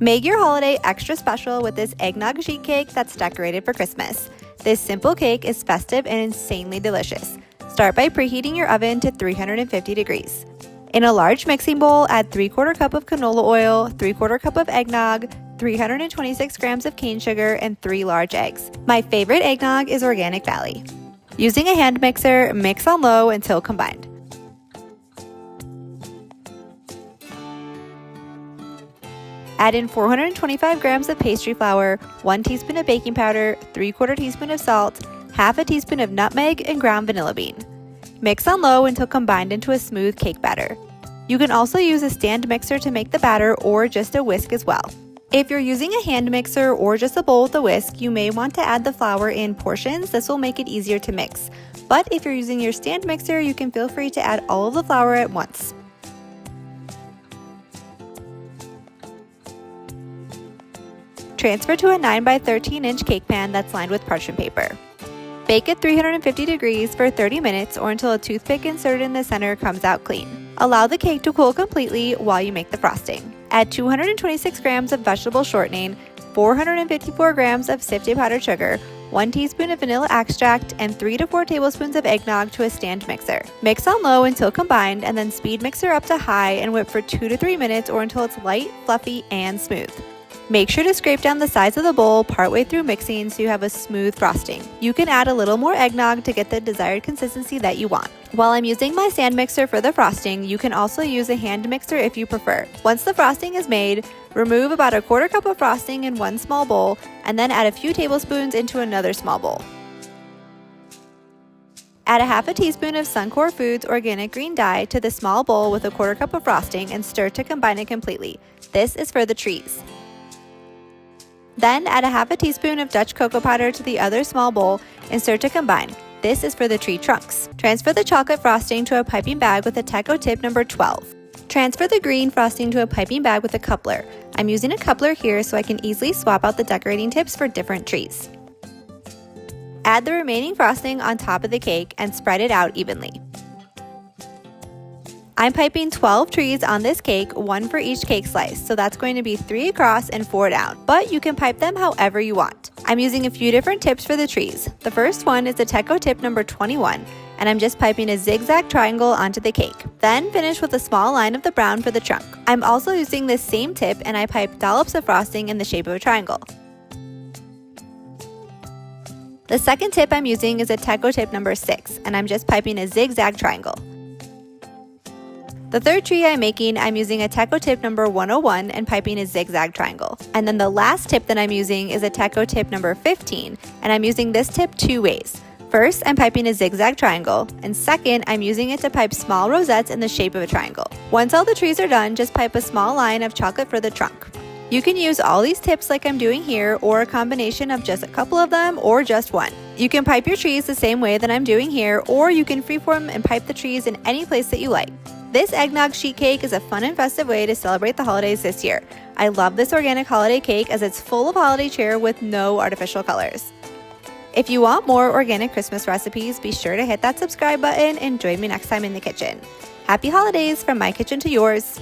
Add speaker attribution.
Speaker 1: Make your holiday extra special with this eggnog sheet cake that's decorated for Christmas. This simple cake is festive and insanely delicious. Start by preheating your oven to 350 degrees. In a large mixing bowl, add 3/4 cup of canola oil, 3/4 cup of eggnog, 326 grams of cane sugar, and 3 large eggs. My favorite eggnog is Organic Valley. Using a hand mixer, mix on low until combined. Add in 425 grams of pastry flour, 1 teaspoon of baking powder, 3/4 teaspoon of salt, half a teaspoon of nutmeg, and ground vanilla bean. Mix on low until combined into a smooth cake batter. You can also use a stand mixer to make the batter or just a whisk as well. If you're using a hand mixer or just a bowl with a whisk, you may want to add the flour in portions. This will make it easier to mix. But if you're using your stand mixer, you can feel free to add all of the flour at once. Transfer to a 9 by 13 inch cake pan that's lined with parchment paper. Bake at 350 degrees for 30 minutes or until a toothpick inserted in the center comes out clean. Allow the cake to cool completely while you make the frosting. Add 226 grams of vegetable shortening, 454 grams of sifted powdered sugar, 1 teaspoon of vanilla extract, and 3 to 4 tablespoons of eggnog to a stand mixer. Mix on low until combined and then speed mixer up to high and whip for 2 to 3 minutes or until it's light, fluffy, and smooth. Make sure to scrape down the sides of the bowl partway through mixing so you have a smooth frosting. You can add a little more eggnog to get the desired consistency that you want. While I'm using my stand mixer for the frosting, you can also use a hand mixer if you prefer. Once the frosting is made, remove about 1/4 cup of frosting in one small bowl and then add a few tablespoons into another small bowl. Add a half a teaspoon of Suncor Foods organic green dye to the small bowl with 1/4 cup of frosting and stir to combine it completely. This is for the trees. Then add a half a teaspoon of Dutch cocoa powder to the other small bowl and stir to combine. This is for the tree trunks. Transfer the chocolate frosting to a piping bag with a Teco tip number 12. Transfer the green frosting to a piping bag with a coupler. I'm using a coupler here so I can easily swap out the decorating tips for different trees. Add the remaining frosting on top of the cake and spread it out evenly. I'm piping 12 trees on this cake, 1 for each cake slice, so that's going to be 3 across and 4 down, but you can pipe them however you want. I'm using a few different tips for the trees. The first one is the Teco tip number 21, and I'm just piping a zigzag triangle onto the cake. Then finish with a small line of the brown for the trunk. I'm also using this same tip and I pipe dollops of frosting in the shape of a triangle. The second tip I'm using is a Teco tip number 6, and I'm just piping a zigzag triangle. The third tree I'm making, I'm using a Teco tip number 101 and piping a zigzag triangle. And then the last tip that I'm using is a Teco tip number 15, and I'm using this tip 2 ways. First, I'm piping a zigzag triangle, and second, I'm using it to pipe small rosettes in the shape of a triangle. Once all the trees are done, just pipe a small line of chocolate for the trunk. You can use all these tips like I'm doing here, or a combination of just a couple of them, or just one. You can pipe your trees the same way that I'm doing here, or you can freeform and pipe the trees in any place that you like. This eggnog sheet cake is a fun and festive way to celebrate the holidays this year. I love this organic holiday cake as it's full of holiday cheer with no artificial colors. If you want more organic Christmas recipes, be sure to hit that subscribe button and join me next time in the kitchen. Happy holidays from my kitchen to yours.